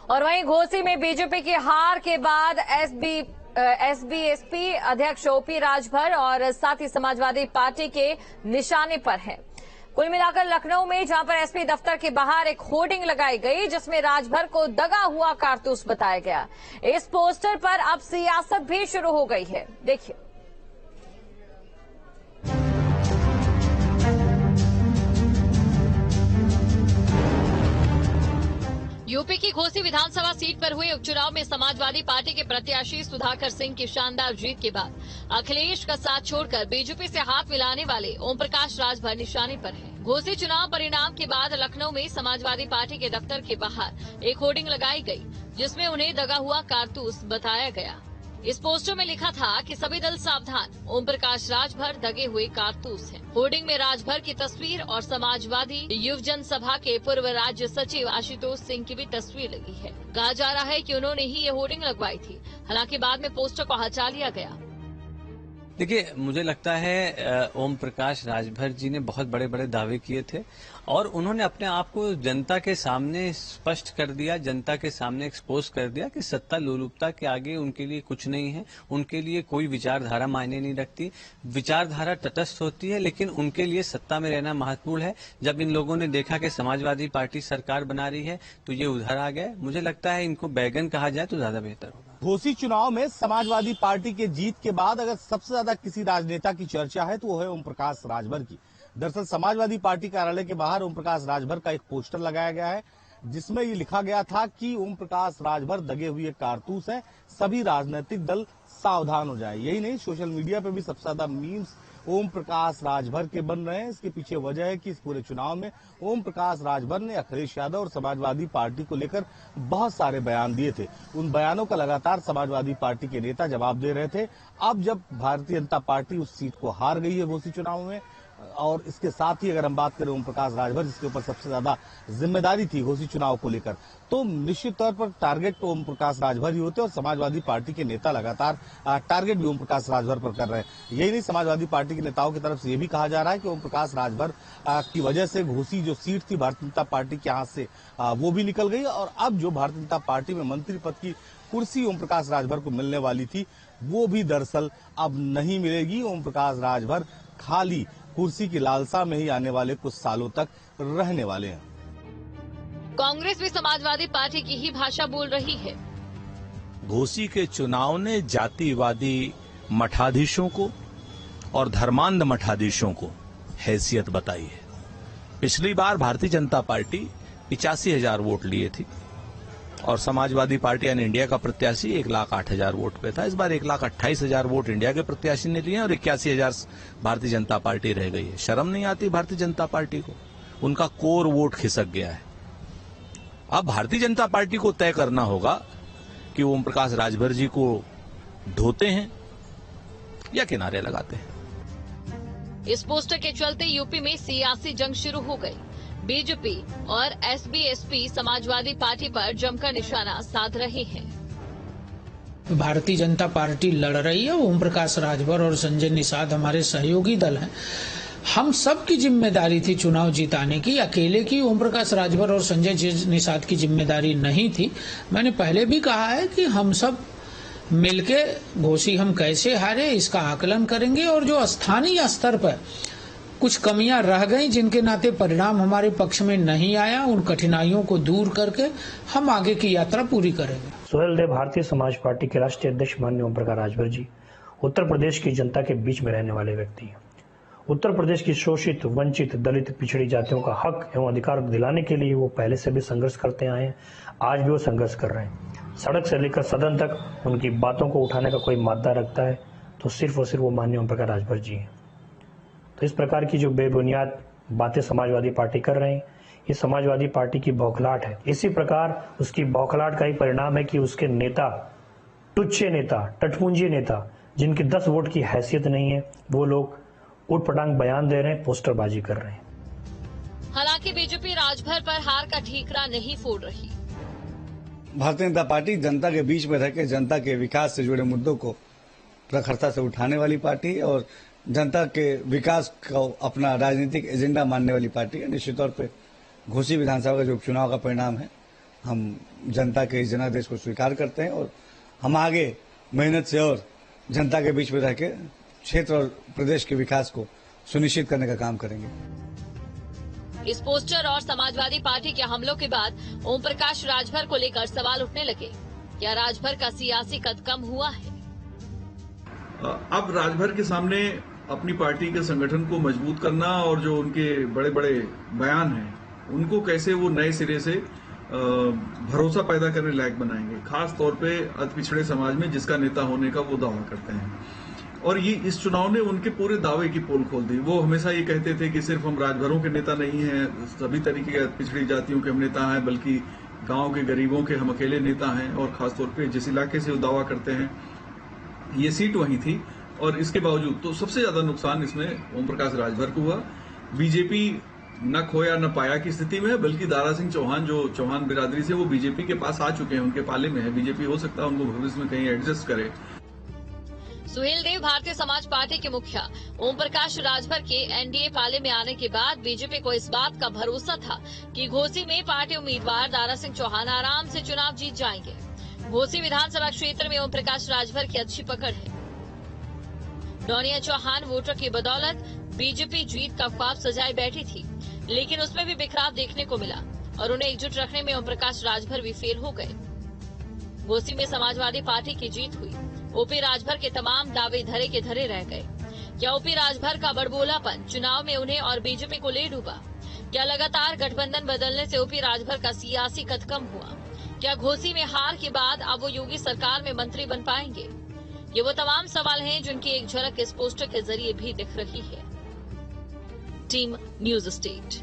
और वहीं घोसी में बीजेपी की हार के बाद एसबीएसपी अध्यक्ष ओपी राजभर और साथ ही समाजवादी पार्टी के निशाने पर हैं। कुल मिलाकर लखनऊ में जहां पर एसपी दफ्तर के बाहर एक होर्डिंग लगाई गई जिसमें राजभर को दगा हुआ कारतूस बताया गया। इस पोस्टर पर अब सियासत भी शुरू हो गई है। देखिए। यूपी की घोसी विधानसभा सीट पर हुए उपचुनाव में समाजवादी पार्टी के प्रत्याशी सुधाकर सिंह की शानदार जीत के बाद अखिलेश का साथ छोड़कर बीजेपी से हाथ मिलाने वाले ओम प्रकाश राजभर निशाने पर हैं। घोसी चुनाव परिणाम के बाद लखनऊ में समाजवादी पार्टी के दफ्तर के बाहर एक होर्डिंग लगाई गई जिसमें उन्हें दगा हुआ कारतूस बताया गया। इस पोस्टर में लिखा था कि सभी दल सावधान, ओम प्रकाश राजभर दगे हुए कारतूस हैं। होर्डिंग में राजभर की तस्वीर और समाजवादी युवजन सभा के पूर्व राज्य सचिव आशुतोष सिंह की भी तस्वीर लगी है। कहा जा रहा है कि उन्होंने ही ये होर्डिंग लगवाई थी। हालांकि बाद में पोस्टर को हटा लिया गया। देखिए, मुझे लगता है ओम प्रकाश राजभर जी ने बहुत बड़े बड़े दावे किए थे और उन्होंने अपने आप को जनता के सामने स्पष्ट कर दिया, जनता के सामने एक्सपोज कर दिया कि सत्ता लोलुपता के आगे उनके लिए कुछ नहीं है, उनके लिए कोई विचारधारा मायने नहीं रखती। विचारधारा तटस्थ होती है लेकिन उनके लिए सत्ता में रहना महत्वपूर्ण है। जब इन लोगों ने देखा कि समाजवादी पार्टी सरकार बना रही है तो ये उधर आ गए। मुझे लगता है इनको बैगन कहा जाए तो ज्यादा बेहतर होगा। घोसी चुनाव में समाजवादी पार्टी के जीत के बाद अगर सबसे ज्यादा किसी राजनेता की चर्चा है तो वो है ओम प्रकाश राजभर की। दरअसल समाजवादी पार्टी कार्यालय के बाहर ओम प्रकाश राजभर का एक पोस्टर लगाया गया है जिसमें ये लिखा गया था कि ओम प्रकाश राजभर दगे हुए कारतूस है, सभी राजनीतिक दल सावधान हो जाए। यही नहीं, सोशल मीडिया पे भी सबसे ज्यादा मीम्स ओम प्रकाश राजभर के बन रहे हैं। इसके पीछे वजह है कि इस पूरे चुनाव में ओम प्रकाश राजभर ने अखिलेश यादव और समाजवादी पार्टी को लेकर बहुत सारे बयान दिए थे। उन बयानों का लगातार समाजवादी पार्टी के नेता जवाब दे रहे थे। अब जब भारतीय जनता पार्टी उस सीट को हार गई है घोसी चुनाव में, और इसके साथ ही अगर हम बात करें ओम प्रकाश राजभर जिसके ऊपर सबसे ज्यादा जिम्मेदारी थी घोसी चुनाव को लेकर, तो निश्चित तौर पर टारगेट ओम प्रकाश राजभर ही होते और समाजवादी पार्टी के नेता लगातार टारगेट भी ओम प्रकाश राजभर पर कर रहे हैं। यही नहीं, समाजवादी पार्टी के नेताओं की तरफ से ये भी कहा जा रहा है कि ओम प्रकाश राजभर की वजह से घोसी जो सीट थी भारतीय जनता पार्टी के हाथ से वो भी निकल गई और अब जो भारतीय जनता पार्टी में मंत्री पद की कुर्सी ओम प्रकाश राजभर को मिलने वाली थी वो भी दरअसल अब नहीं मिलेगी। ओम प्रकाश राजभर खाली कुर्सी की लालसा में ही आने वाले कुछ सालों तक रहने वाले हैं। कांग्रेस भी समाजवादी पार्टी की ही भाषा बोल रही है। घोसी के चुनाव ने जातिवादी मठाधीशों को और धर्मांध मठाधीशों को हैसियत बताई है। पिछली बार भारतीय जनता पार्टी 85,000 वोट लिए थी और समाजवादी पार्टी यानी इंडिया का प्रत्याशी 1,08,000 वोट पे था। इस बार 1,28,000 वोट इंडिया के प्रत्याशी ने लिए और 81,000 भारतीय जनता पार्टी रह गई है। शर्म नहीं आती भारतीय जनता पार्टी को? उनका कोर वोट खिसक गया है। अब भारतीय जनता पार्टी को तय करना होगा कि ओम प्रकाश राजभर जी को ढोते हैं या किनारे लगाते हैं। इस पोस्टर के चलते यूपी में सियासी जंग शुरू हो गई। बीजेपी और एसबीएसपी समाजवादी पार्टी पर जमकर निशाना साध रहे हैं। भारतीय जनता पार्टी लड़ रही है। ओम प्रकाश राजभर और संजय निषाद हमारे सहयोगी दल हैं। हम सब की जिम्मेदारी थी चुनाव जिताने की, अकेले की ओम प्रकाश राजभर और संजय निषाद की जिम्मेदारी नहीं थी। मैंने पहले भी कहा है कि हम सब मिलके घोसी हम कैसे हारे इसका आकलन करेंगे और जो स्थानीय स्तर पर कुछ कमियां रह गई जिनके नाते परिणाम हमारे पक्ष में नहीं आया, उन कठिनाइयों को दूर करके हम आगे की यात्रा पूरी करेंगे। सोहेल देव, भारतीय समाज पार्टी के राष्ट्रीय अध्यक्ष माननीय ओम प्रकाश राजभर जी उत्तर प्रदेश की जनता के बीच में रहने वाले व्यक्ति हैं। उत्तर प्रदेश की शोषित, वंचित, दलित, पिछड़ी जातियों का हक एवं अधिकार दिलाने के लिए वो पहले से भी संघर्ष करते आए हैं। आज भी वो संघर्ष कर रहे हैं। सड़क से लेकर सदन तक उनकी बातों को उठाने का कोई मादा रखता है तो सिर्फ और सिर्फ वो माननीय ओम प्रकाश राजभर जी हैं। तो इस प्रकार की जो बेबुनियाद बातें समाजवादी पार्टी कर रहे हैं, ये समाजवादी पार्टी की बौखलाहट है। इसी प्रकार उसकी बौखलाहट का ही परिणाम है कि उसके नेता, टुच्चे नेता, टटपुंजी नेता, जिनकी 10 वोट की हैसियत नहीं है, वो लोग उटपटांग बयान दे रहे हैं, पोस्टरबाजी कर रहे हैं। हालांकि बीजेपी राजभर पर हार का ठीकरा नहीं फोड़ रही। भारतीय जनता पार्टी जनता के बीच में रहकर जनता के विकास से जुड़े मुद्दों को प्रखरता से उठाने वाली पार्टी और जनता के विकास को अपना राजनीतिक एजेंडा मानने वाली पार्टी है। निश्चित तौर पे घोसी विधानसभा का जो उपचुनाव का परिणाम है हम जनता के इस जनादेश को स्वीकार करते हैं और हम आगे मेहनत से और जनता के बीच में रह के क्षेत्र और प्रदेश के विकास को सुनिश्चित करने का काम करेंगे। इस पोस्टर और समाजवादी पार्टी के हमलों के बाद ओम प्रकाश राजभर को लेकर सवाल उठने लगे। क्या राजभर का सियासी कद कम हुआ है? अब राजभर के सामने अपनी पार्टी के संगठन को मजबूत करना और जो उनके बड़े बड़े बयान हैं उनको कैसे वो नए सिरे से भरोसा पैदा करने लायक बनाएंगे, खास तौर पे अति पिछड़े समाज में जिसका नेता होने का वो दावा करते हैं। और ये इस चुनाव ने उनके पूरे दावे की पोल खोल दी। वो हमेशा ये कहते थे कि सिर्फ हम राजभरों के नेता नहीं हैं, सभी तरीके के पिछड़ी जातियों के हम नेता हैं, बल्कि गांव के गरीबों के हम अकेले नेता हैं। और खासतौर पे जिस इलाके से वो दावा करते हैं ये सीट वही थी, और इसके बावजूद तो सबसे ज्यादा नुकसान इसमें ओम प्रकाश राजभर को हुआ। बीजेपी न खोया न पाया की स्थिति में है, बल्कि दारा सिंह चौहान जो चौहान बिरादरी से वो बीजेपी के पास आ चुके हैं, उनके पाले में है। बीजेपी हो सकता है उनको भविष्य में कहीं एडजस्ट करे। सुहेल देव भारतीय समाज पार्टी के मुखिया ओम प्रकाश राजभर के एनडीए पाले में आने के बाद बीजेपी को इस बात का भरोसा था कि घोसी में पार्टी उम्मीदवार दारा सिंह चौहान आराम से चुनाव जीत जाएंगे। घोसी विधानसभा क्षेत्र में ओम प्रकाश राजभर की अच्छी पकड़ है। डोनिया चौहान वोटर की बदौलत बीजेपी जीत का ख्वाब सजाए बैठी थी, लेकिन उसमें भी बिखराव देखने को मिला और उन्हें एकजुट रखने में ओम प्रकाश राजभर भी फेल हो गए। घोसी में समाजवादी पार्टी की जीत हुई। ओपी राजभर के तमाम दावे धरे के धरे रह गए। क्या ओपी राजभर का बड़बोलापन चुनाव में उन्हें और बीजेपी को ले डूबा? क्या लगातार गठबंधन बदलने से ओपी राजभर का सियासी कद कम हुआ? क्या घोसी में हार के बाद अब वो योगी सरकार में मंत्री बन पाएंगे? ये वो तमाम सवाल हैं जिनकी एक झलक इस पोस्टर के जरिए भी दिख रही है। Team news state.